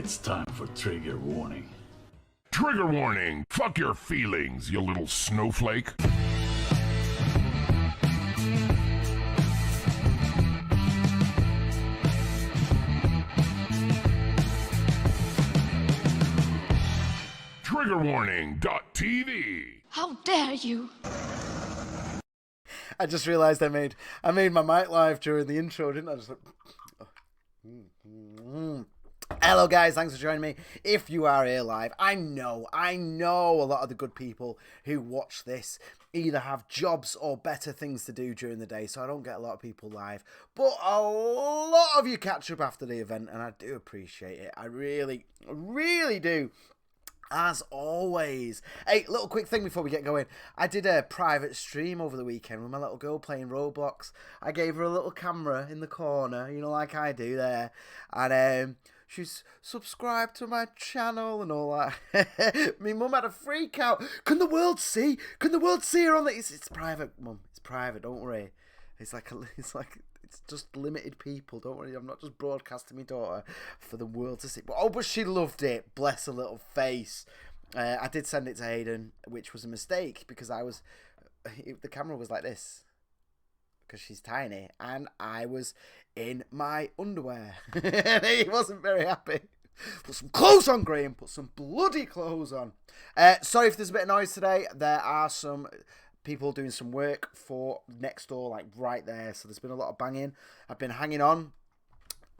It's time for trigger warning. Trigger warning! Fuck your feelings, you little snowflake. Triggerwarning.tv. How dare you? I just realised I made my mic live during the intro, didn't I? Just like, Hello guys, thanks for joining me. If you are here live, I know a lot of the good people who watch this either have jobs or better things to do during the day, so I don't get a lot of people live. But a lot of you catch up after the event, and I do appreciate it. I really do. As always. Hey, little quick thing before we get going. I did a private stream over the weekend with my little girl playing Roblox. I gave her a little camera in the corner, you know, like I do there. And she's subscribed to my channel and all that. My mum had a freak out. Can the world see? Can the world see her on the... It's private, Mum. It's private, don't worry. It's just limited people, don't worry. I'm not just broadcasting my daughter for the world to see. But she loved it. Bless her little face. I did send it to Hayden, which was a mistake because the camera was like this because she's tiny, and I was in my underwear. And he wasn't very happy. Put some clothes on, Graham. Put some bloody clothes on. Sorry if there's a bit of noise today. There are some people doing some work for next door, like right there, so there's been a lot of banging. I've been hanging on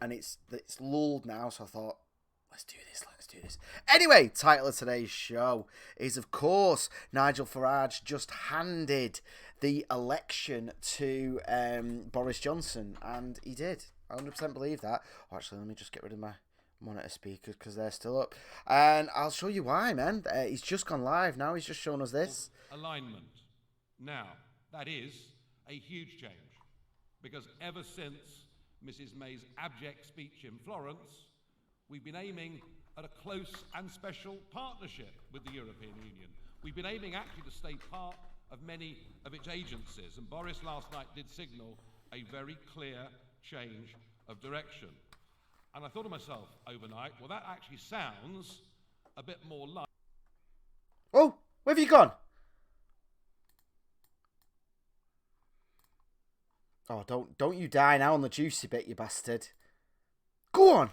and it's lulled now, so I thought let's do this. Anyway, title of today's show is, of course, Nigel Farage just handed the election to Boris Johnson, and he did. I 100% believe that. Actually, let me just get rid of my monitor speakers because they're still up, and I'll show you why, man. He's just gone live now. He's just shown us this alignment. Now, that is a huge change, because ever since Mrs. May's abject speech in Florence, we've been aiming at a close and special partnership with the European Union. We've been aiming actually to stay part of many of its agencies, and Boris last night did signal a very clear change of direction. And I thought to myself overnight, well, that actually sounds a bit more like... Oh, where have you gone? Oh, don't you die now on the juicy bit, you bastard. Go on.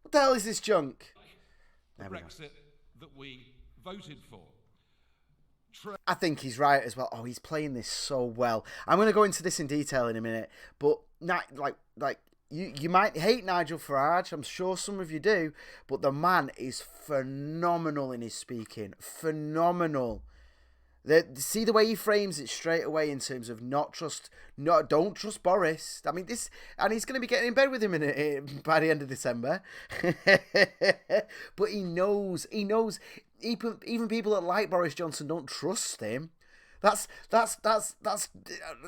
What the hell is this junk? The Brexit that we voted for. I think he's right as well. Oh, he's playing this so well. I'm going to go into this in detail in a minute, but you might hate Nigel Farage. I'm sure some of you do, but the man is phenomenal in his speaking. Phenomenal. See the way he frames it straight away in terms of don't trust Boris. I mean, and he's going to be getting in bed with him by the end of December. But he knows, even people that like Boris Johnson don't trust him. That's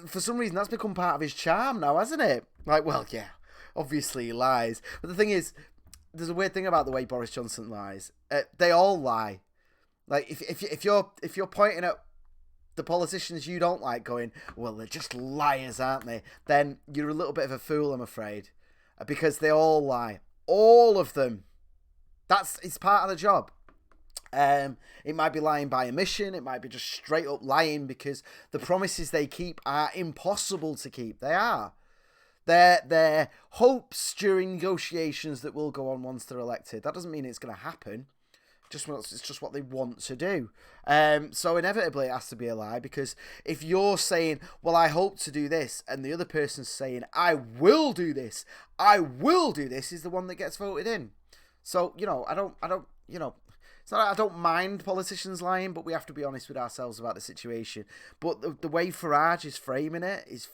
for some reason that's become part of his charm now, hasn't it? Like, well, yeah, obviously he lies. But the thing is, there's a weird thing about the way Boris Johnson lies. They all lie. Like, if you're pointing at the politicians you don't like going, well, they're just liars, aren't they? Then you're a little bit of a fool, I'm afraid. Because they all lie. All of them. It's part of the job. It might be lying by omission. It might be just straight up lying because the promises they keep are impossible to keep. They are. They're hopes during negotiations that will go on once they're elected. That doesn't mean it's going to happen. It's just what they want to do. So inevitably it has to be a lie, because if you're saying, well, I hope to do this, and the other person's saying, I will do this, is the one that gets voted in. So, I don't, it's not, I don't mind politicians lying, but we have to be honest with ourselves about the situation. But the way Farage is framing it is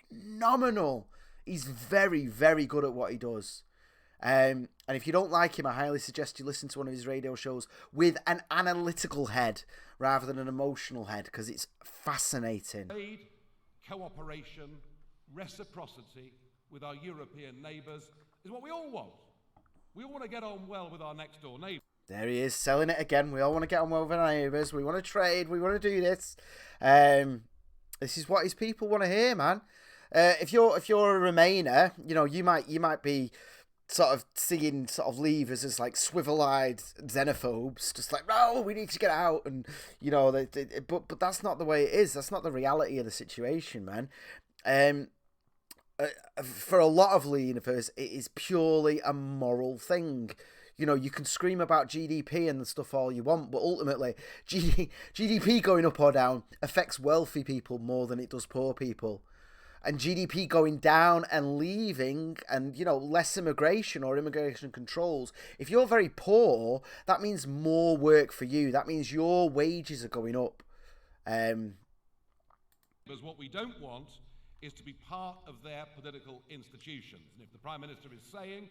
phenomenal. He's very, very good at what he does. And if you don't like him, I highly suggest you listen to one of his radio shows with an analytical head rather than an emotional head, because it's fascinating. Trade, cooperation, reciprocity with our European neighbours is what we all want. We all want to get on well with our next door neighbours. There he is, selling it again. We all want to get on well with our neighbours. We want to trade. We want to do this. This is what his people want to hear, man. If you're a Remainer, you might be sort of seeing sort of leavers as like swivel-eyed xenophobes, just like, no, we need to get out, and you know, but that's not the way it is. That's not the reality of the situation, man. For a lot of leavers, it is purely a moral thing. You know, you can scream about GDP and the stuff all you want, but ultimately, GDP going up or down affects wealthy people more than it does poor people. And GDP going down and leaving, and, you know, less immigration or immigration controls. If you're very poor, that means more work for you. That means your wages are going up. Because what we don't want is to be part of their political institutions. And if the Prime Minister is saying...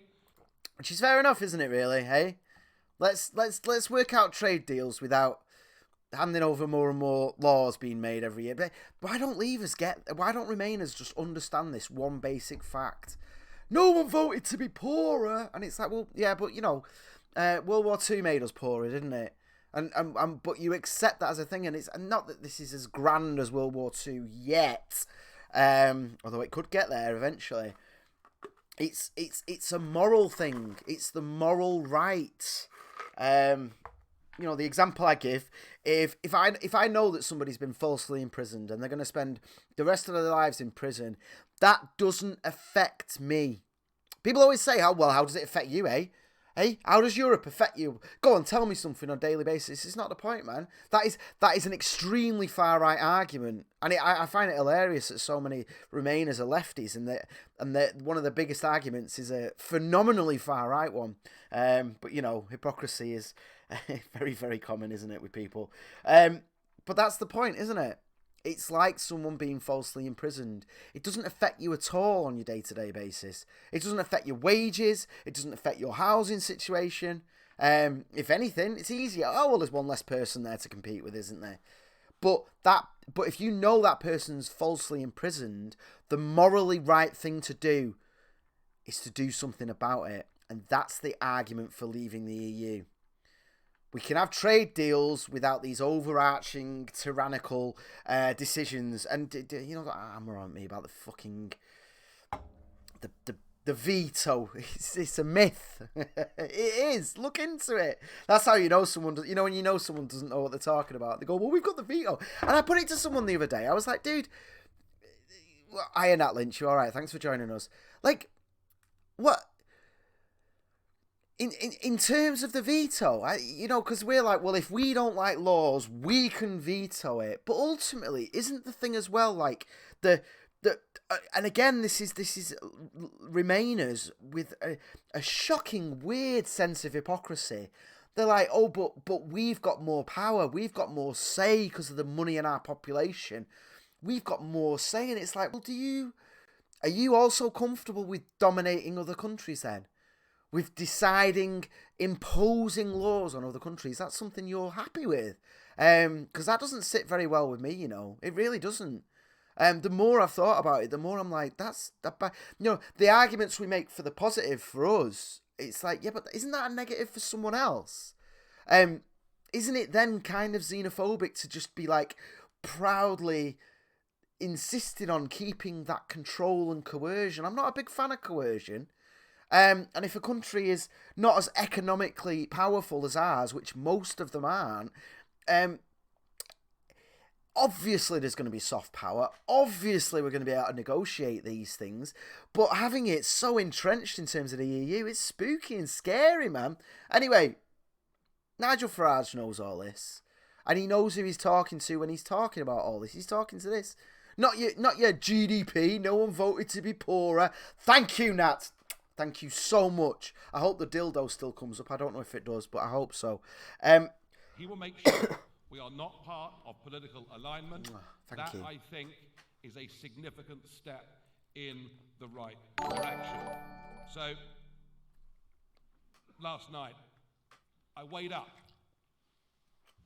Which is fair enough, isn't it, really, hey? Let's work out trade deals without handing over more and more laws being made every year. But why don't Remainers just understand this one basic fact? No one voted to be poorer. And it's like, well, yeah, but, you know, World War II made us poorer, didn't it? And but you accept that as a thing, and it's not that this is as grand as World War II yet, although it could get there eventually. It's a moral thing. It's the moral right. You know, the example I give, if I know that somebody's been falsely imprisoned and they're going to spend the rest of their lives in prison, that doesn't affect me. People always say, how does it affect you, eh? Hey, how does Europe affect you? Go on, tell me something on a daily basis. It's not the point, man. That is an extremely far-right argument. And I find it hilarious that so many Remainers are lefties, and that one of the biggest arguments is a phenomenally far-right one. But, you know, hypocrisy is very, very common, isn't it, with people? But that's the point, isn't it? It's like someone being falsely imprisoned. It doesn't affect you at all on your day-to-day basis. It doesn't affect your wages. It doesn't affect your housing situation. If anything, it's easier. Oh, well, there's one less person there to compete with, isn't there? But if you know that person's falsely imprisoned, the morally right thing to do is to do something about it. And that's the argument for leaving the EU. We can have trade deals without these overarching tyrannical decisions. And you know, hammer on me about the fucking the veto. It's a myth. It is. Look into it. That's how you know someone. You know, when you know someone doesn't know what they're talking about, they go, "Well, we've got the veto." And I put it to someone the other day. I was like, "Dude, Iron Nat Lynch, you all right? Thanks for joining us." Like, what? In terms of the veto, you know, because we're like, well, if we don't like laws, we can veto it. But ultimately, isn't the thing as well like and again, this is Remainers with a shocking, weird sense of hypocrisy. They're like, oh, but we've got more power, we've got more say because of the money in our population, we've got more say. And it's like, well, are you also comfortable with dominating other countries then? With imposing laws on other countries? That's something you're happy with? Because that doesn't sit very well with me, you know. It really doesn't. The more I've thought about it, the more I'm like, you know, the arguments we make for the positive for us, it's like, yeah, but isn't that a negative for someone else? Isn't it then kind of xenophobic to just be like proudly insisting on keeping that control and coercion? I'm not a big fan of coercion. And if a country is not as economically powerful as ours, which most of them aren't, obviously there's going to be soft power. Obviously we're going to be able to negotiate these things. But having it so entrenched in terms of the EU, it's spooky and scary, man. Anyway, Nigel Farage knows all this. And he knows who he's talking to when he's talking about all this. He's talking to this. Not your GDP. No one voted to be poorer. Thank you, Nat. Thank you so much. I hope the dildo still comes up. I don't know if it does, but I hope so. He will make sure we are not part of political alignment. Thank you. I think, is a significant step in the right direction. So, last night, I weighed up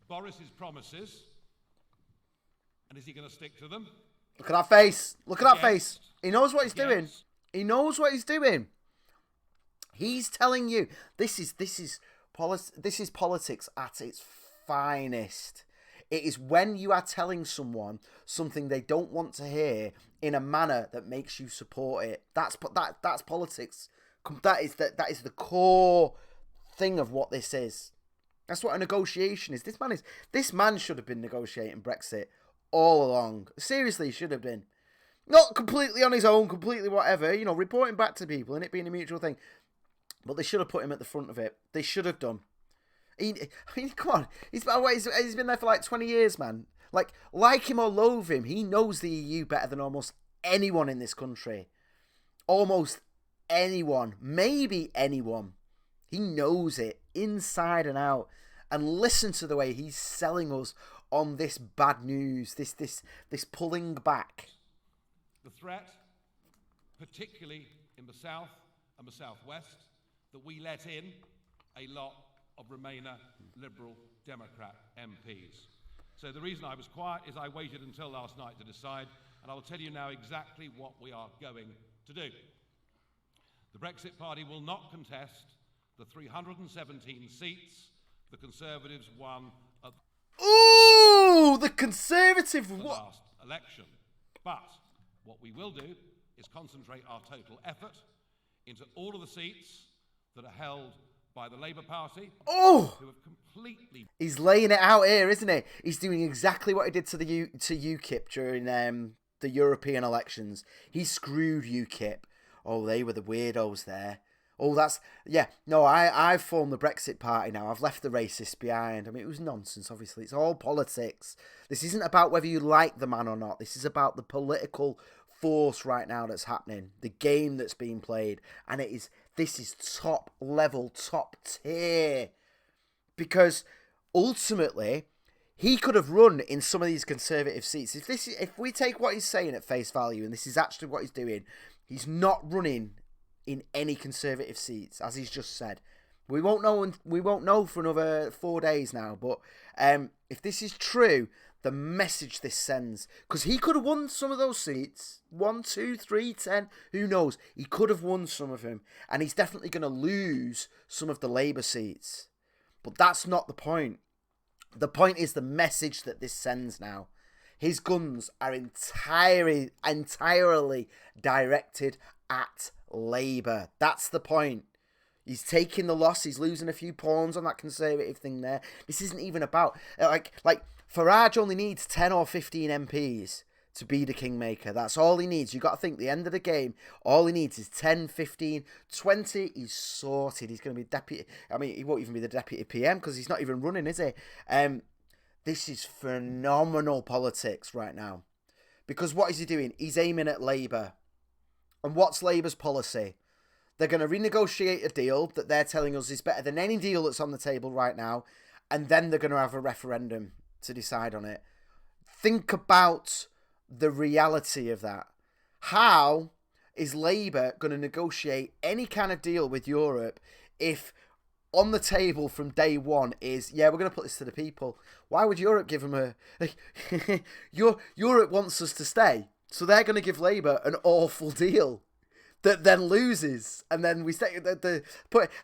Boris's promises, and is he going to stick to them? Look at that face. Look at that face. He knows what he's doing. He knows what he's doing. He's telling you this is politics at its finest. It is when you are telling someone something they don't want to hear in a manner that makes you support it. That's politics That is the core thing of what this is. That's what a negotiation is. This man should have been negotiating Brexit all along. Seriously, should have been. Not completely on his own, completely whatever, reporting back to people and it being a mutual thing. But they should have put him at the front of it. They should have done. Come on. He's been there for like 20 years, man. Like him or loathe him, he knows the EU better than almost anyone in this country. Almost anyone. Maybe anyone. He knows it inside and out. And listen to the way he's selling us on this bad news, this pulling back. The threat, particularly in the south and the southwest, that we let in a lot of Remainer Liberal Democrat MPs. So the reason I was quiet is I waited until last night to decide, and I will tell you now exactly what we are going to do. The Brexit Party will not contest the 317 seats the Conservatives won at the Conservative the last election. But what we will do is concentrate our total effort into all of the seats that are held by the Labour Party, who have completely... He's laying it out here, isn't he? He's doing exactly what he did to UKIP during the European elections. He screwed UKIP. Oh, they were the weirdos there. Oh, that's... Yeah, no, I've formed the Brexit Party now. I've left the racists behind. I mean, it was nonsense, obviously. It's all politics. This isn't about whether you like the man or not. This is about the political force right now that's happening. The game that's being played. And this is top level, top tier. Because ultimately, he could have run in some of these Conservative seats. If we take what he's saying at face value, and this is actually what he's doing, he's not running in any Conservative seats, as he's just said. We won't know for another 4 days now. But if this is true, the message this sends, because he could have won some of those seats, 1, 2, 3, 10, who knows? He could have won some of them, and he's definitely going to lose some of the Labour seats. But that's not the point. The point is the message that this sends now. His guns are entirely directed at Labour. That's the point. He's taking the loss. He's losing a few pawns on that Conservative thing there. This isn't even about... Like Farage only needs 10 or 15 MPs to be the kingmaker. That's all he needs. You've got to think, the end of the game, all he needs is 10, 15, 20. He's sorted. He's going to be deputy... I mean, he won't even be the deputy PM because he's not even running, is he? This is phenomenal politics right now. Because what is he doing? He's aiming at Labour. And what's Labour's policy? They're going to renegotiate a deal that they're telling us is better than any deal that's on the table right now. And then they're going to have a referendum to decide on it. Think about the reality of that. How is Labour going to negotiate any kind of deal with Europe if on the table from day one is, yeah, we're going to put this to the people? Why would Europe give them a... Europe wants us to stay. So they're going to give Labour an awful deal that then loses, and then we stay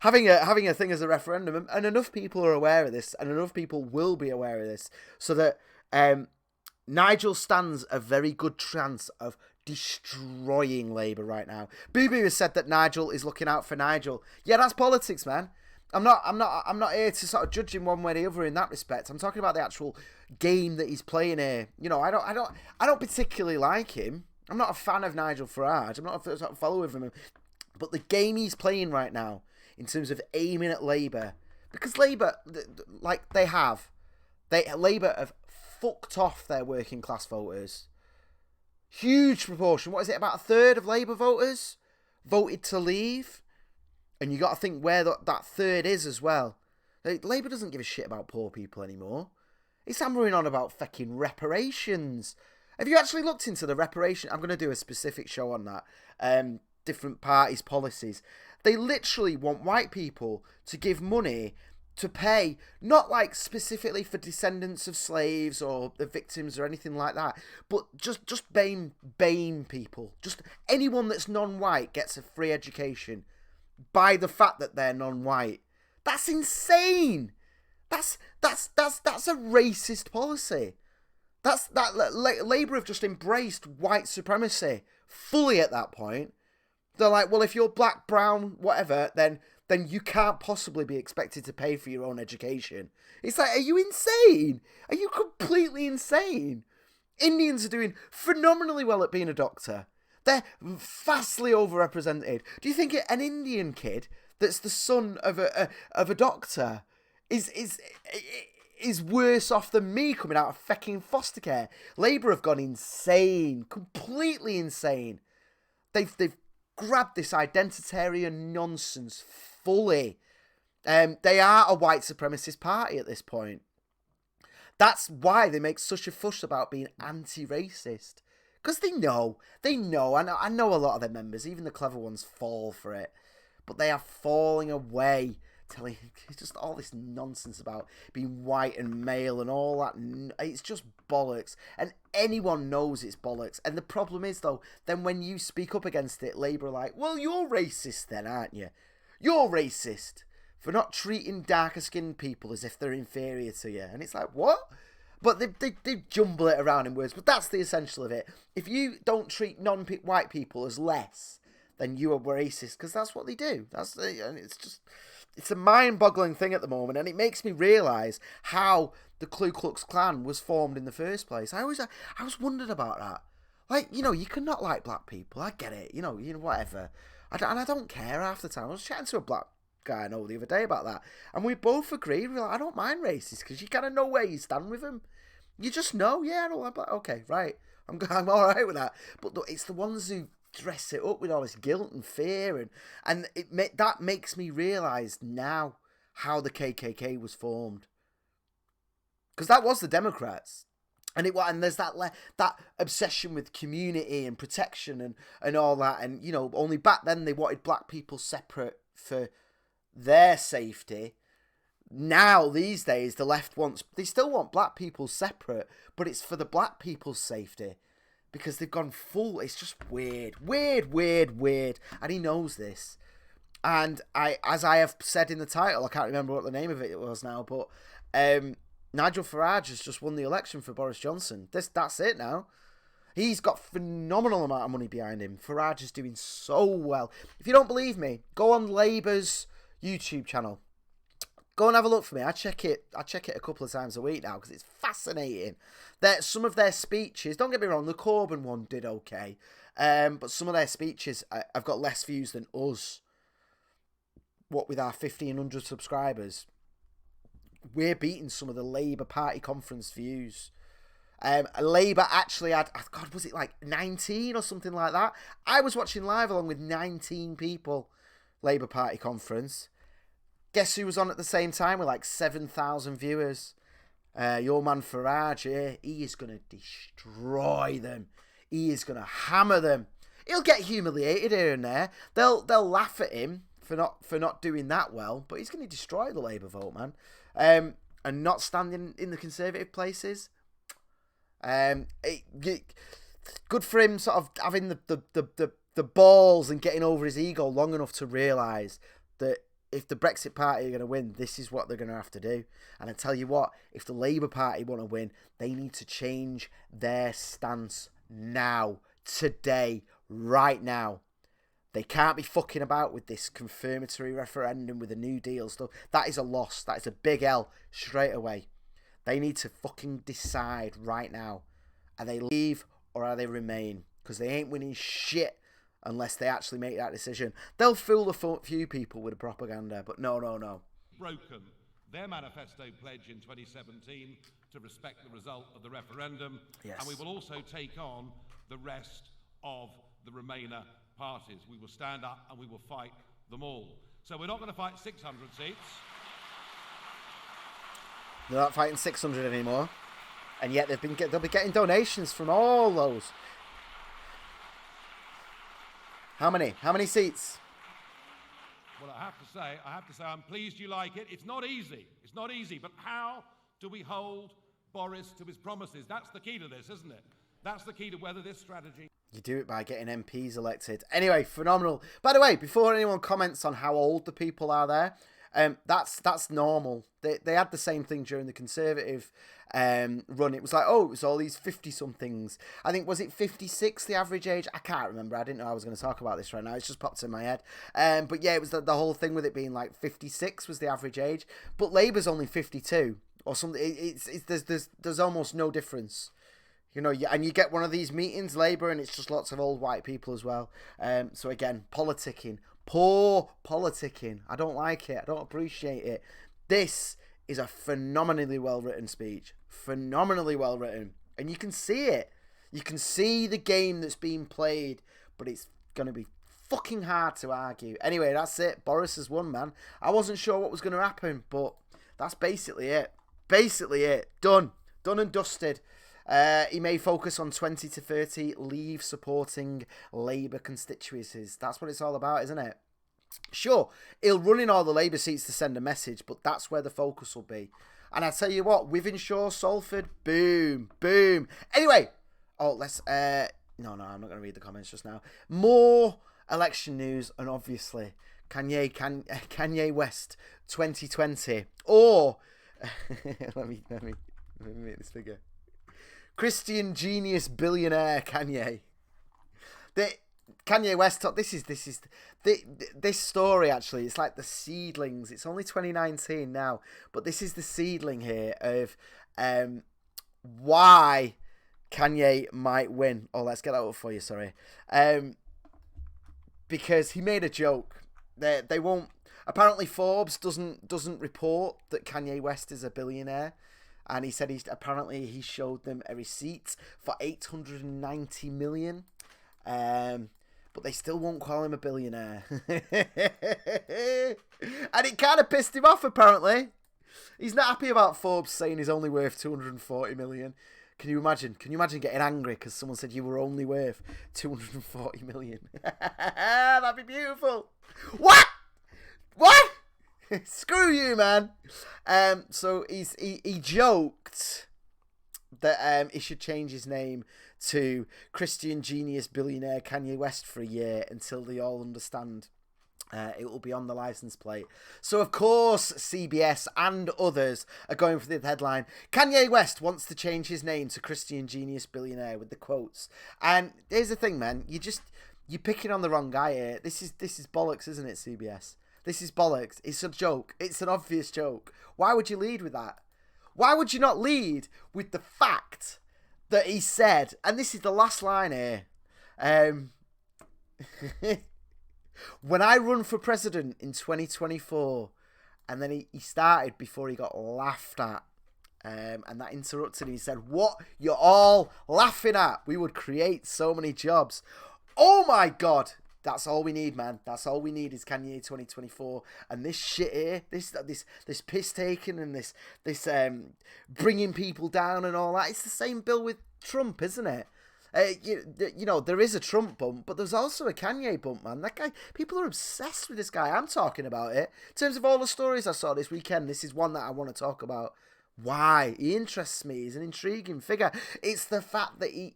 having a thing as a referendum, and enough people are aware of this, and enough people will be aware of this, so that Nigel stands a very good chance of destroying Labour right now. Boo Boo has said that Nigel is looking out for Nigel. Yeah, that's politics, man. I'm not here to sort of judge him one way or the other in that respect. I'm talking about the actual game that he's playing here. I don't particularly like him. I'm not a fan of Nigel Farage. I'm not a follower of him. But the game he's playing right now, in terms of aiming at Labour, because Labour, Labour have fucked off their working class voters. Huge proportion. What is it? About a third of Labour voters voted to leave. And you got to think where that third is as well. Labour doesn't give a shit about poor people anymore. It's hammering on about fucking reparations. Have you actually looked into the reparation? I'm going to do a specific show on that. Different parties' policies. They literally want white people to give money to pay, not like specifically for descendants of slaves or the victims or anything like that, but just BAME people. Just anyone that's non-white gets a free education by the fact that they're non-white. That's insane. That's a racist policy. Labour have just embraced white supremacy fully at that point. They're like, well, if you're black, brown, whatever, then you can't possibly be expected to pay for your own education. It's like, are you insane? Are you completely insane? Indians are doing phenomenally well at being a doctor. They're vastly overrepresented. Do you think an Indian kid that's the son of a doctor is worse off than me coming out of fucking foster care? Labour have gone insane, completely insane. They've grabbed this identitarian nonsense fully. They are a white supremacist party at this point. That's why they make such a fuss about being anti-racist. Because they know. I know a lot of their members, even the clever ones, fall for it. But they are falling away, telling just all this nonsense about being white and male and all that. It's just bollocks. And anyone knows it's bollocks. And the problem is, though, then when you speak up against it, Labour are like, well, you're racist then, aren't you? You're racist for not treating darker-skinned people as if they're inferior to you. And it's like, what? But they jumble it around in words. But that's the essential of it. If you don't treat non-white people as less, then you are racist, because that's what they do. And it's a mind-boggling thing at the moment, and it makes me realise how the Ku Klux Klan was formed in the first place. I was wondering about that. Like, you cannot like black people. I get it. Whatever. And I don't care half the time. I was chatting to a black guy I know the other day about that, and we both agreed. We're like, I don't mind racists, because you kind of know where you stand with them. You just know, yeah, I don't like black. Okay, right. I'm all right with that. But it's the ones who dress it up with all this guilt and fear, and that makes me realise now how the KKK was formed, because that was the Democrats, and there's that obsession with community and protection and all that, and only back then they wanted black people separate for their safety. Now these days the left they still want black people separate, but it's for the black people's safety. Because they've gone full, it's just weird, and he knows this. And as I have said in the title, I can't remember what the name of it was now, but Nigel Farage has just won the election for Boris Johnson. That's it now. He's got phenomenal amount of money behind him. Farage is doing so well. If you don't believe me, go on Labour's YouTube channel. Go and have a look for me. I check it a couple of times a week now, because it's fascinating. Some of their speeches, don't get me wrong, the Corbyn one did okay. But some of their speeches have got less views than us. What with our 1,500 subscribers. We're beating some of the Labour Party conference views. Labour actually had, God, was it like 19 or something like that? I was watching live along with 19 people, Labour Party conference. Guess who was on at the same time with like 7,000 viewers? Your man Farage here. He is going to destroy them. He is going to hammer them. He'll get humiliated here and there. They'll laugh at him for not doing that well, but he's going to destroy the Labour vote, man. And not standing in the Conservative places. Good for him, sort of having the balls and getting over his ego long enough to realise that if the Brexit Party are going to win, this is what they're going to have to do. And I tell you what, if the Labour Party want to win, they need to change their stance now, today, right now. They can't be fucking about with this confirmatory referendum with the New Deal stuff. That is a loss. That is a big L straight away. They need to fucking decide right now. Are they leave or are they remain? Because they ain't winning shit unless they actually make that decision. They'll fool a few people with the propaganda, but no. Broken their manifesto pledge in 2017 to respect the result of the referendum. Yes. And we will also take on the rest of the Remainer parties. We will stand up and we will fight them all. So we're not going to fight 600 seats. They're not fighting 600 anymore. And yet they'll be getting donations from all those. How many seats? Well, I have to say, I'm pleased you like it. It's not easy, but how do we hold Boris to his promises? That's the key to this, isn't it? That's the key to whether this strategy... You do it by getting MPs elected. Anyway, phenomenal. By the way, before anyone comments on how old the people are there, That's normal. They had the same thing during the Conservative run. It was like, oh, it was all these 50-somethings. I think, was it 56, the average age? I can't remember. I didn't know I was going to talk about this right now. It's just popped in my head. But yeah, it was the whole thing with it being like 56 was the average age. But Labour's only 52 or something. There's almost no difference. You know, and you get one of these meetings, Labour, and it's just lots of old white people as well. So again, politicking. Poor politicking. I don't like it. I don't appreciate it. This is a phenomenally well-written speech. Phenomenally well-written. And you can see it. You can see the game that's being played. But it's going to be fucking hard to argue. Anyway, that's it. Boris has won, man. I wasn't sure what was going to happen, but that's basically it. Basically it. Done. Done and dusted. He may focus on 20 to 30 Leave supporting Labour constituencies. That's what it's all about, isn't it? Sure, he'll run in all the Labour seats to send a message, but that's where the focus will be. And I tell you what, Wythenshawe, Salford, boom, boom. Anyway, let's... No, I'm not going to read the comments just now. More election news, and obviously, Kanye West 2020. Or... let me make this figure. Christian genius billionaire Kanye. Kanye West. This story actually. It's like the seedlings. It's only 2019 now, but this is the seedling here of why Kanye might win. Oh, let's get that up for you. Sorry, because he made a joke. They won't. Apparently, Forbes doesn't report that Kanye West is a billionaire. And he said he showed them a receipt for $890 million. But they still won't call him a billionaire. And it kind of pissed him off, apparently. He's not happy about Forbes saying he's only worth $240 million. Can you imagine? Can you imagine getting angry because someone said you were only worth $240 million? That'd be beautiful. What? Screw you, man. So he joked that he should change his name to Christian genius billionaire Kanye West for a year until they all understand it will be on the license plate. So of course CBS and others are going for the headline: Kanye West wants to change his name to Christian genius billionaire, with the quotes. And here's the thing, man. You're picking on the wrong guy here. This is bollocks, isn't it, CBS? This is bollocks. It's a joke. It's an obvious joke. Why would you lead with that? Why would you not lead with the fact that he said, and this is the last line here, when I run for president in 2024, and then he started before he got laughed at, and that interrupted him. He said, what you're all laughing at? We would create so many jobs. Oh my God. That's all we need, man. That's all we need is Kanye 2024. And this shit here, this piss taking and this bringing people down and all that. It's the same bill with Trump, isn't it? You know, there is a Trump bump, but there's also a Kanye bump, man. That guy, people are obsessed with this guy. I'm talking about it. In terms of all the stories I saw this weekend, this is one that I want to talk about. Why? He interests me. He's an intriguing figure. It's the fact that he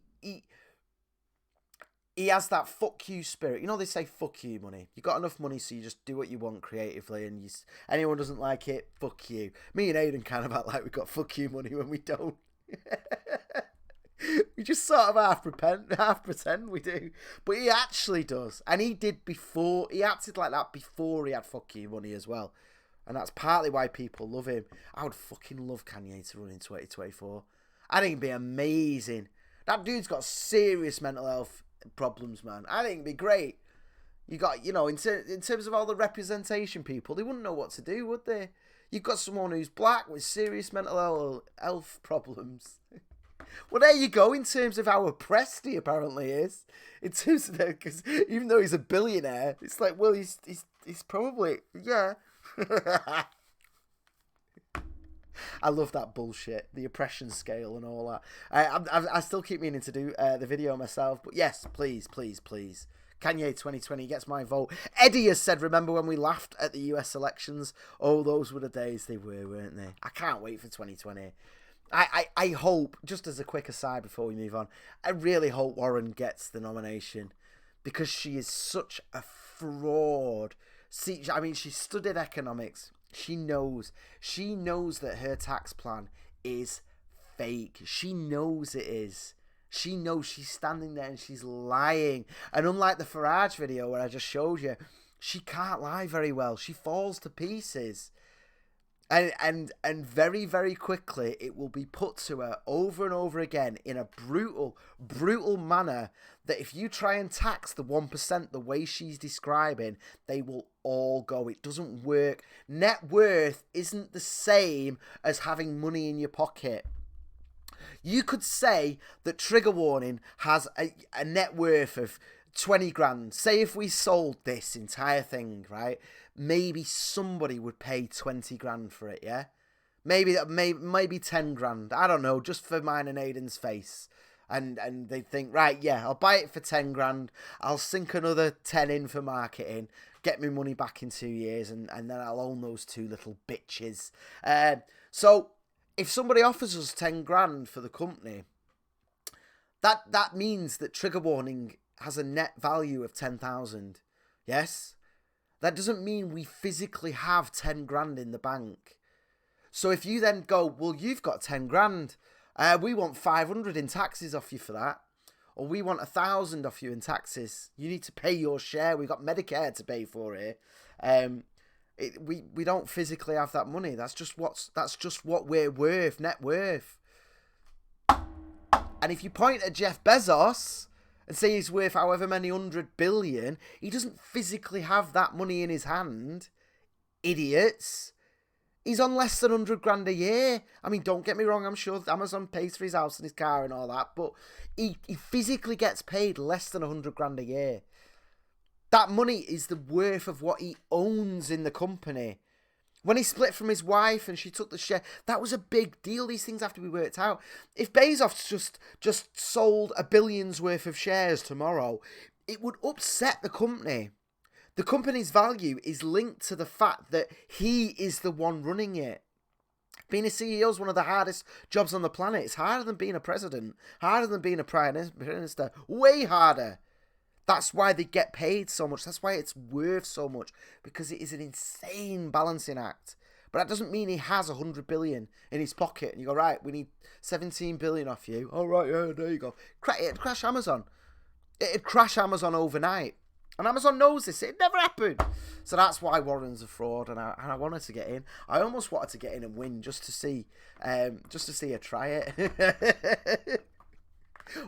has that fuck you spirit. You know, they say fuck you money. You got enough money, so you just do what you want creatively, and anyone doesn't like it, fuck you. Me and Aidan kind of act like we got fuck you money when we don't. We just sort of half pretend we do. But he actually does. And he did before. He acted like that before he had fuck you money as well. And that's partly why people love him. I would fucking love Kanye to run in 2024. I think it'd be amazing. That dude's got serious mental health problems, man. I think it'd be great. You got, you know, in terms of all the representation people, they wouldn't know what to do, would they? You've got someone who's black with serious mental health problems. Well, there you go, in terms of how oppressed he apparently is. In terms of that, because even though he's a billionaire, it's like, well, he's probably, yeah. I love that bullshit, the oppression scale and all that. I still keep meaning to do the video myself, but yes, please. Kanye 2020 gets my vote. Eddie has said, remember when we laughed at the US elections? Oh, those were the days they were, weren't they? I can't wait for 2020. I hope, just as a quick aside before we move on, I really hope Warren gets the nomination, because she is such a fraud. See, I mean, she studied economics. She knows. She knows that her tax plan is fake. She knows it is. She knows. She's standing there and she's lying. And unlike the Farage video where I just showed you, she can't lie very well. She falls to pieces. And very, very quickly it will be put to her over and over again in a brutal manner that if you try and tax the 1% the way she's describing, they will all go. It doesn't work. Net worth isn't the same as having money in your pocket. You could say that Trigger Warning has a net worth of 20 grand. Say if we sold this entire thing, right? Maybe somebody would pay 20 grand for it, yeah? Maybe 10 grand. I don't know, just for mine and Aiden's face. And they'd think, right, yeah, I'll buy it for 10 grand. I'll sink another 10 in for marketing, get my money back in 2 years, and then I'll own those two little bitches. So if somebody offers us 10 grand for the company, that means that Trigger Warning has a net value of 10,000. Yes? That doesn't mean we physically have 10 grand in the bank. So if you then go, well, you've got 10 grand. We want 500 in taxes off you for that. Or we want 1,000 off you in taxes. You need to pay your share. We've got Medicare to pay for here. We don't physically have that money. That's just what we're worth, net worth. And if you point at Jeff Bezos and say he's worth however many 100 billion, he doesn't physically have that money in his hand. Idiots. He's on less than 100 grand a year. I mean, don't get me wrong, I'm sure Amazon pays for his house and his car and all that, but he physically gets paid less than 100 grand a year. That money is the worth of what he owns in the company. When he split from his wife and she took the share, that was a big deal. These things have to be worked out. If Bezos just sold $1 billion's worth of shares tomorrow, it would upset the company. The company's value is linked to the fact that he is the one running it. Being a CEO is one of the hardest jobs on the planet. It's harder than being a president, harder than being a prime minister, way harder. That's why they get paid so much. That's why it's worth so much, because it is an insane balancing act. But that doesn't mean he has 100 billion in his pocket. And you go, right, we need 17 billion off you. Oh, right, yeah, there you go. It'd crash Amazon. It'd crash Amazon overnight. And Amazon knows this. It never happened. So that's why Warren's a fraud. And I wanted to get in. I almost wanted to get in and win just to see her try it.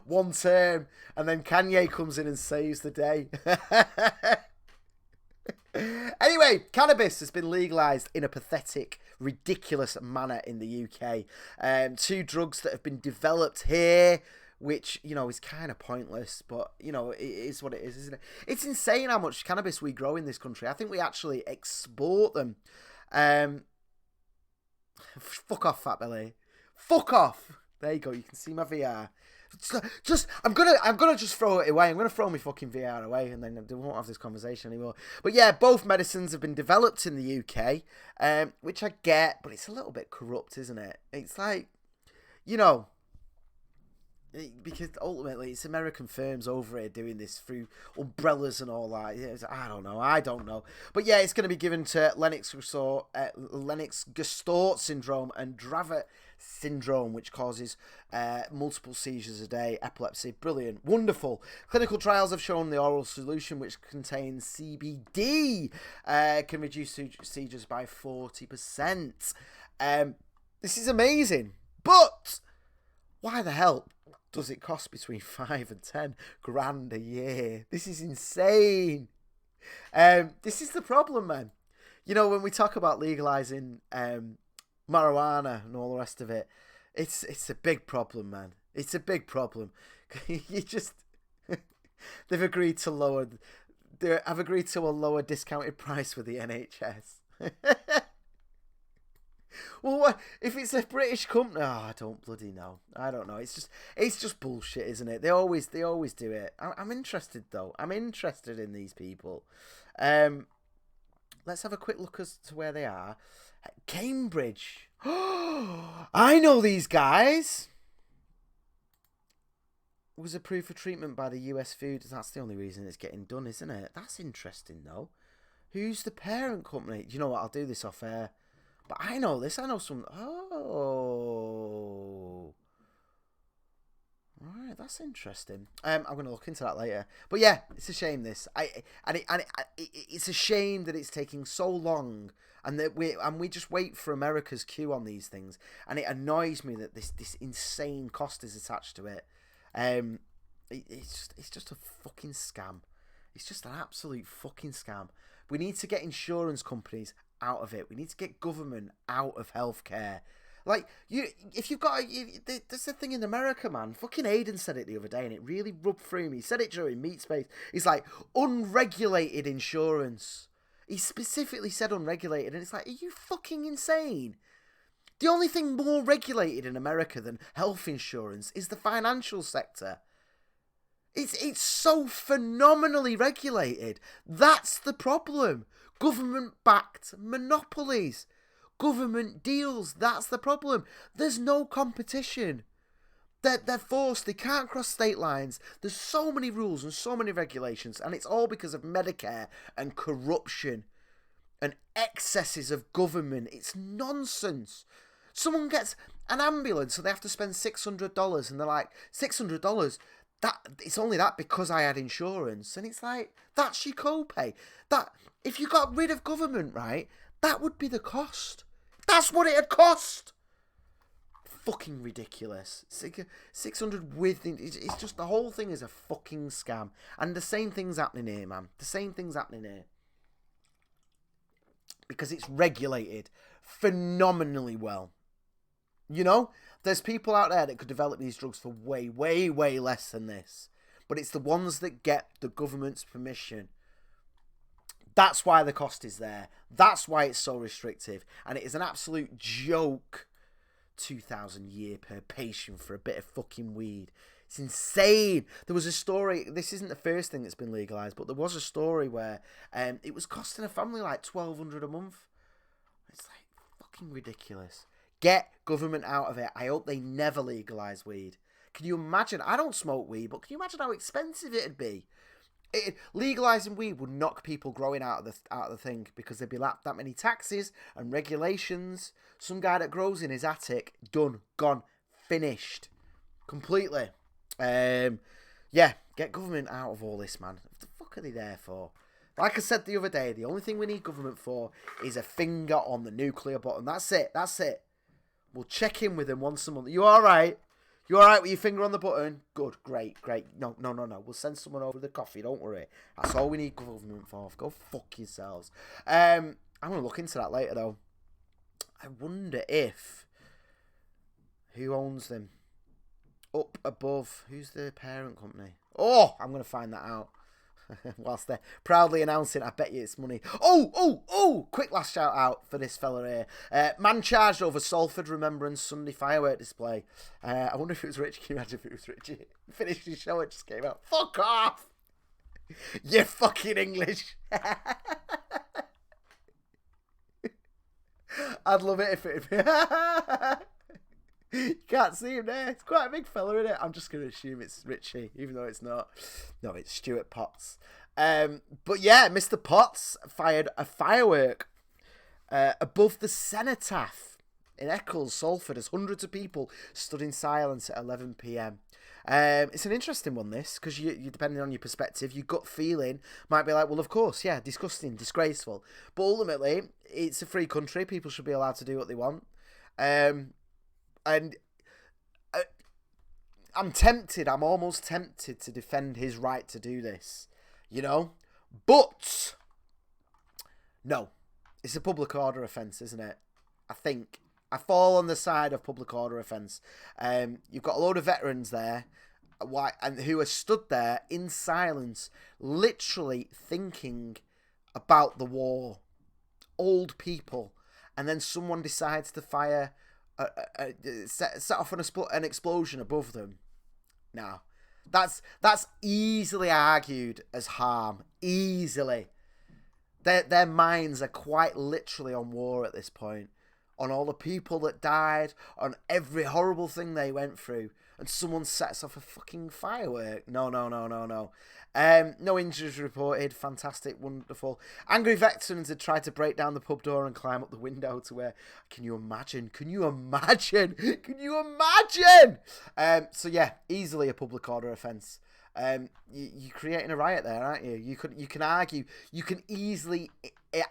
One term, and then Kanye comes in and saves the day. Anyway, cannabis has been legalised in a pathetic, ridiculous manner in the UK. 2 drugs that have been developed here, which, you know, is kind of pointless, but, you know, it is what it is, isn't it? It's insane how much cannabis we grow in this country. I think we actually export them. Fuck off, Fat Belly. Fuck off. There you go. You can see my VR. I'm gonna just throw it away. I'm gonna throw my fucking VR away, and then we won't have this conversation anymore. But yeah, both medicines have been developed in the UK, which I get, but it's a little bit corrupt, isn't it? It's like, you know, because ultimately it's American firms over here doing this through umbrellas and all that. I don't know. But yeah, it's going to be given to Lennox-Gastaut syndrome and Dravet syndrome, which causes multiple seizures a day, epilepsy. Brilliant. Wonderful. Clinical trials have shown the oral solution, which contains CBD, can reduce seizures by 40%. This is amazing. But why the hell does it cost between 5 and 10 grand a year? This is insane. This is the problem, man. You know, when we talk about legalizing marijuana and all the rest of it, it's a big problem, man. It's a big problem. I've agreed to a lower discounted price with the NHS. Well, what if it's a British company? Oh, I don't bloody know. I don't know. It's just bullshit, isn't it? They always do it. I'm interested though. I'm interested in these people. Let's have a quick look as to where they are. Cambridge. I know these guys. Was approved for treatment by the US Food. That's the only reason it's getting done, isn't it? That's interesting though. Who's the parent company? You know what? I'll do this off air. But I know this. I know some... Oh. Right, that's interesting. I'm going to look into that later. But yeah, it's a shame this. It's a shame that it's taking so long, and that we just wait for America's cue on these things. And it annoys me that this insane cost is attached to it. It's just a fucking scam. It's just an absolute fucking scam. We need to get insurance companies out of it. We need to get government out of healthcare. Like, if you've got... There's a thing in America, man. Fucking Aiden said it the other day, and it really rubbed through me. He said it during Meat Space. He's like, unregulated insurance. He specifically said unregulated, and it's like, are you fucking insane? The only thing more regulated in America than health insurance is the financial sector. It's so phenomenally regulated. That's the problem. Government-backed monopolies. Government deals. That's the problem. There's no competition. They're forced. They can't cross state lines. There's so many rules and so many regulations, and it's all because of Medicare and corruption and excesses of government. It's nonsense. Someone gets an ambulance and they have to spend $600, and they're like, $600? It's only that because I had insurance. And it's like, that's your copay. That, if you got rid of government, right, that would be the cost. That's what it'd cost. Fucking ridiculous. 600 with... It's just, the whole thing is a fucking scam. And the same thing's happening here, man. The same thing's happening here. Because it's regulated phenomenally well. You know? There's people out there that could develop these drugs for way, way, way less than this. But it's the ones that get the government's permission. That's why the cost is there. That's why it's so restrictive. And it is an absolute joke. 2,000 a year per patient for a bit of fucking weed. It's insane. There was a story, this isn't the first thing that's been legalised, but there was a story where it was costing a family like $1,200 a month. It's like fucking ridiculous. Get government out of it. I hope they never legalise weed. Can you imagine? I don't smoke weed, but can you imagine how expensive it'd be? Legalising weed would knock people growing out of the thing, because there'd be that many taxes and regulations. Some guy that grows in his attic, done, gone, finished, completely. Yeah, get government out of all this, man. What the fuck are they there for? Like I said the other day, the only thing we need government for is a finger on the nuclear button. That's it. That's it. We'll check in with them once a month. You all right? You all right with your finger on the button? Good, great. No. We'll send someone over the coffee. Don't worry. That's all we need government for. Go fuck yourselves. I'm going to look into that later, though. I wonder if... Who owns them? Up above. Who's the parent company? Oh, I'm going to find that out. Whilst they're proudly announcing, I bet you it's money. Oh! Quick last shout out for this fella here. Man charged over Salford Remembrance Sunday firework display. I wonder if it was Rich. Can you imagine if it was Richie? He finished his show, it just came out. Fuck off! You fucking English. I'd love it if it... You can't see him there. It's quite a big fella, isn't it? I'm just going to assume it's Richie, even though it's not. No, it's Stuart Potts. But yeah, Mr. Potts fired a firework above the cenotaph in Eccles, Salford, as hundreds of people stood in silence at 11 p.m. It's an interesting one, this, because you depending on your perspective, your gut feeling might be like, well, of course, yeah, disgusting, disgraceful. But ultimately, it's a free country. People should be allowed to do what they want. And I'm almost tempted to defend his right to do this, you know? But, no, it's a public order offence, isn't it? I think. I fall on the side of public order offence. You've got a load of veterans there who are stood there in silence, literally thinking about the war. Old people. And then someone decides to fire... set off an explosion above them. Now, that's easily argued as harm. Easily. Their minds are quite literally on war at this point. On all the people that died, on every horrible thing they went through. And someone sets off a fucking firework. No. No injuries reported. Fantastic, wonderful. Angry veterans had tried to break down the pub door and climb up the window to where. Can you imagine? Can you imagine? Can you imagine? So yeah, easily a public order offence. You're creating a riot there, aren't you? You can argue. You can easily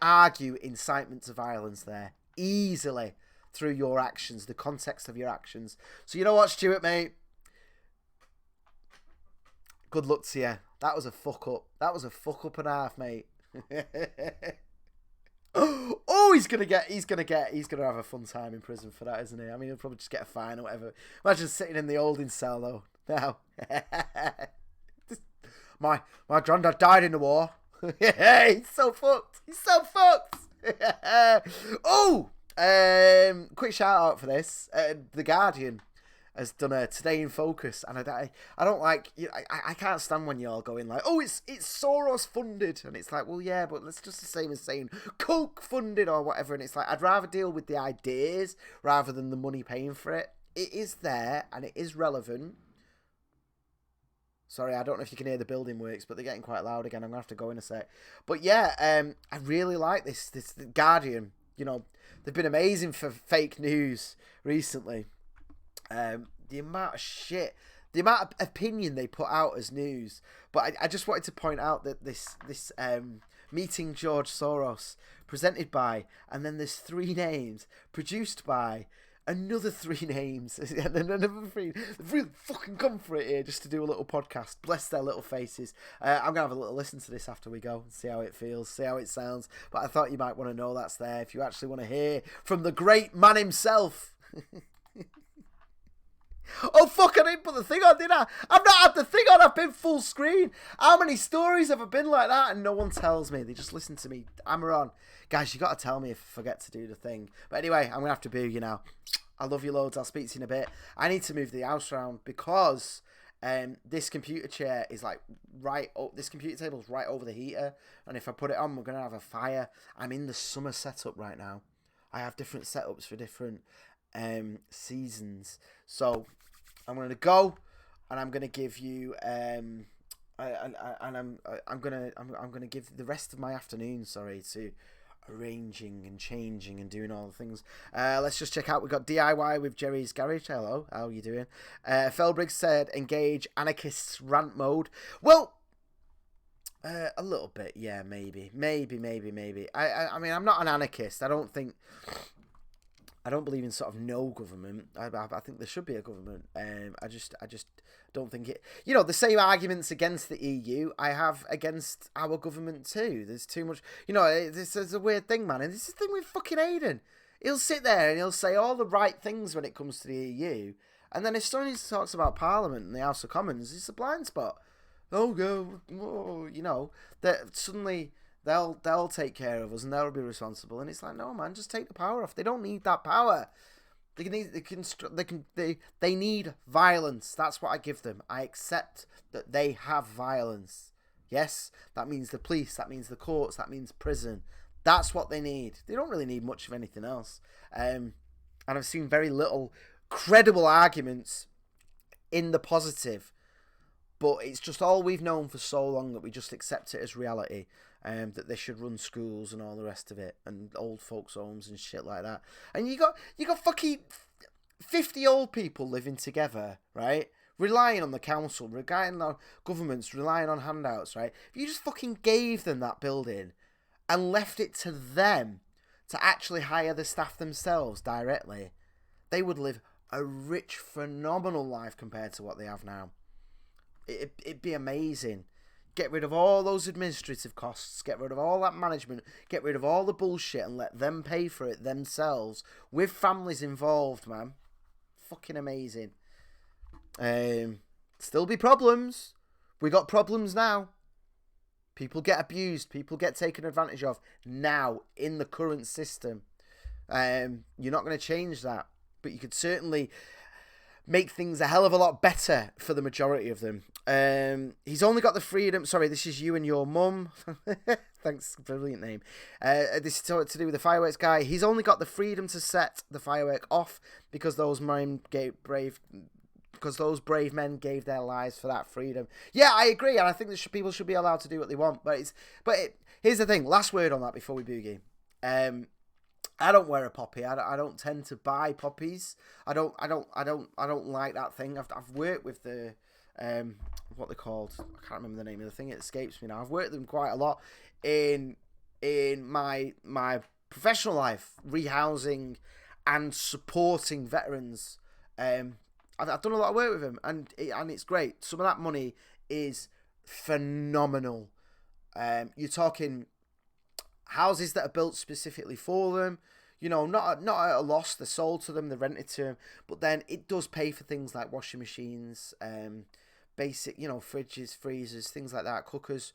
argue incitement to violence there, easily through your actions, the context of your actions. So you know what, Stuart, mate? Good luck to you. That was a fuck up. That was a fuck up and a half, mate. Oh, he's gonna have a fun time in prison for that, isn't he? I mean, he'll probably just get a fine or whatever. Imagine sitting in the holding cell though. Now, my granddad died in the war. He's so fucked. He's so fucked. Oh, quick shout out for this. The Guardian has done a Today in Focus, and I don't like, I can't stand when you're all going like, oh, it's Soros funded, and it's like, well, yeah, but that's just the same as saying Coke funded or whatever, and it's like, I'd rather deal with the ideas rather than the money paying for it. It is there, and it is relevant. Sorry, I don't know if you can hear the building works, but they're getting quite loud again. I'm going to have to go in a sec. But yeah, I really like this Guardian. You know, they've been amazing for fake news recently. The amount of shit, the amount of opinion they put out as news. But I just wanted to point out that this meeting George Soros, presented by, and then there's 3 names, produced by, another 3 names, and then another 3. They've really fucking come for it here just to do a little podcast. Bless their little faces. I'm going to have a little listen to this after we go and see how it feels, see how it sounds. But I thought you might want to know that's there if you actually want to hear from the great man himself. Oh, fuck, I didn't put the thing on, did I? I've not had the thing on, I've been full screen. How many stories have I been like that? And no one tells me. They just listen to me hammer on. Guys, you got to tell me if I forget to do the thing. But anyway, I'm going to have to boo you now. I love you loads. I'll speak to you in a bit. I need to move the house around because this computer chair is like this computer table is right over the heater. And if I put it on, we're going to have a fire. I'm in the summer setup right now. I have different setups for different seasons. So I'm going to go and I'm going to give you I'm going to give the rest of my afternoon, to arranging and changing and doing all the things. Let's just check out. We've got DIY with Jerry's Garage. Hello, how are you doing? Felbriggs said engage anarchists rant mode. Well, a little bit, yeah, maybe. I mean, I'm not an anarchist. I don't believe in sort of no government. I think there should be a government. I just don't think it. You know, the same arguments against the EU I have against our government too. There's too much. You know, this is a weird thing, man. And this is the thing with fucking Aidan. He'll sit there and he'll say all the right things when it comes to the EU, and then as soon as he talks about Parliament and the House of Commons, it's a blind spot. Oh, go, you know, that suddenly. They'll take care of us and they'll be responsible. And it's like, no, man, just take the power off. They don't need that power. They need violence. That's what I give them. I accept that they have violence. Yes, that means the police. That means the courts. That means prison. That's what they need. They don't really need much of anything else. And I've seen very little credible arguments in the positive. But it's just all we've known for so long that we just accept it as reality. That they should run schools and all the rest of it, and old folks' homes and shit like that. And you got fucking 50 old people living together, right? Relying on the council, relying on governments, relying on handouts, right? If you just fucking gave them that building and left it to them to actually hire the staff themselves directly, they would live a rich, phenomenal life compared to what they have now. It'd be amazing. Get rid of all those administrative costs, get rid of all that management, get rid of all the bullshit and let them pay for it themselves with families involved, man. Fucking amazing. Still be problems. We got problems now. People get abused, people get taken advantage of now in the current system. You're not going to change that, but you could certainly make things a hell of a lot better for the majority of them. He's only got the freedom. Sorry, this is you and your mum. Thanks, brilliant name. This is to do with the fireworks guy. He's only got the freedom to set the firework off because those brave because those brave men gave their lives for that freedom. Yeah, I agree, and I think that people should be allowed to do what they want. Here's the thing. Last word on that before we boogie. I don't wear a poppy. I don't tend to buy poppies. I don't like that thing. I've worked with the what they're called. I can't remember the name of the thing. It escapes me now. I've worked with them quite a lot in my professional life, rehousing and supporting veterans. I've done a lot of work with them, and it's great. Some of that money is phenomenal. You're talking houses that are built specifically for them, not at a loss. They're sold to them, they're rented to them, but then it does pay for things like washing machines, basic, fridges, freezers, things like that, cookers,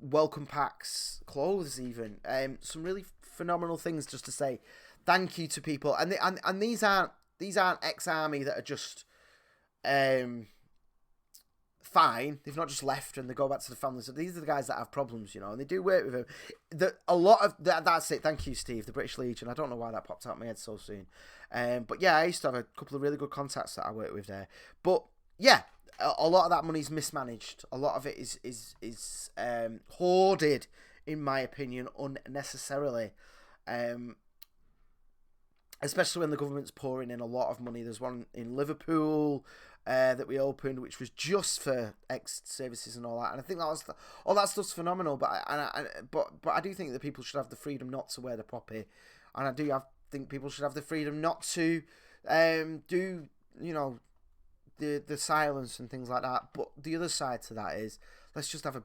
welcome packs, clothes, even, some really phenomenal things, just to say thank you to people. And these aren't ex-army that are just fine. They've not just left and they go back to the family. So these are the guys that have problems, and they do work with them. A lot of that's it. Thank you, Steve. The British Legion. I don't know why that popped out of my head so soon. But yeah, I used to have a couple of really good contacts that I worked with there. But yeah, a lot of that money's mismanaged. A lot of it is hoarded, in my opinion, unnecessarily. Especially when the government's pouring in a lot of money. There's one in Liverpool that we opened, which was just for ex-services and all that. And I think all that stuff's phenomenal. But I do think that people should have the freedom not to wear the poppy, and I think people should have the freedom not to do the silence and things like that. But the other side to that is, let's just have a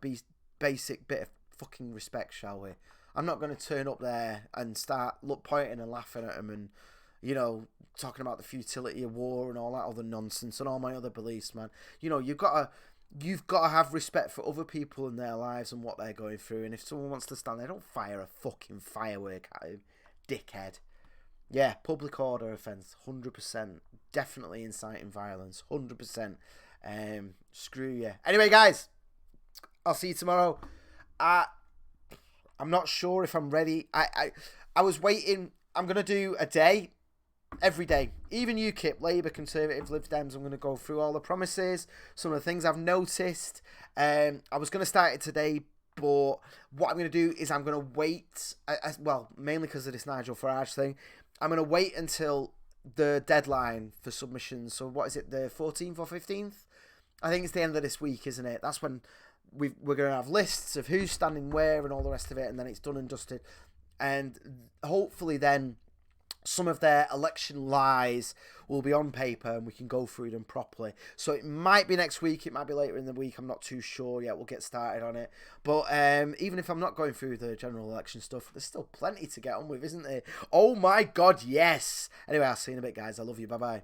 basic bit of fucking respect, shall we? I'm not going to turn up there and start pointing and laughing at them and, talking about the futility of war and all that other nonsense and all my other beliefs, man. You've got to have respect for other people and their lives and what they're going through. And if someone wants to stand there, don't fire a fucking firework at him, dickhead. Yeah, public order offence, 100%. Definitely inciting violence, 100%. Screw you. Anyway, guys, I'll see you tomorrow. I'm not sure if I'm ready. I was waiting. I'm going to do a day, every day. Even UKIP, Labour, Conservative, Lib Dems, I'm going to go through all the promises, some of the things I've noticed. I was going to start it today, but what I'm going to do is I'm going to wait, mainly because of this Nigel Farage thing, I'm going to wait until the deadline for submissions. So what is it, the 14th or 15th? I think it's the end of this week, isn't it? That's when we're going to have lists of who's standing where and all the rest of it, and then it's done and dusted. And hopefully then some of their election lies will be on paper and we can go through them properly. So it might be next week, it might be later in the week, I'm not too sure yet. We'll get started on it. But even if I'm not going through the general election stuff, there's still plenty to get on with, isn't there? Oh my God, yes! Anyway, I'll see you in a bit, guys. I love you. Bye-bye.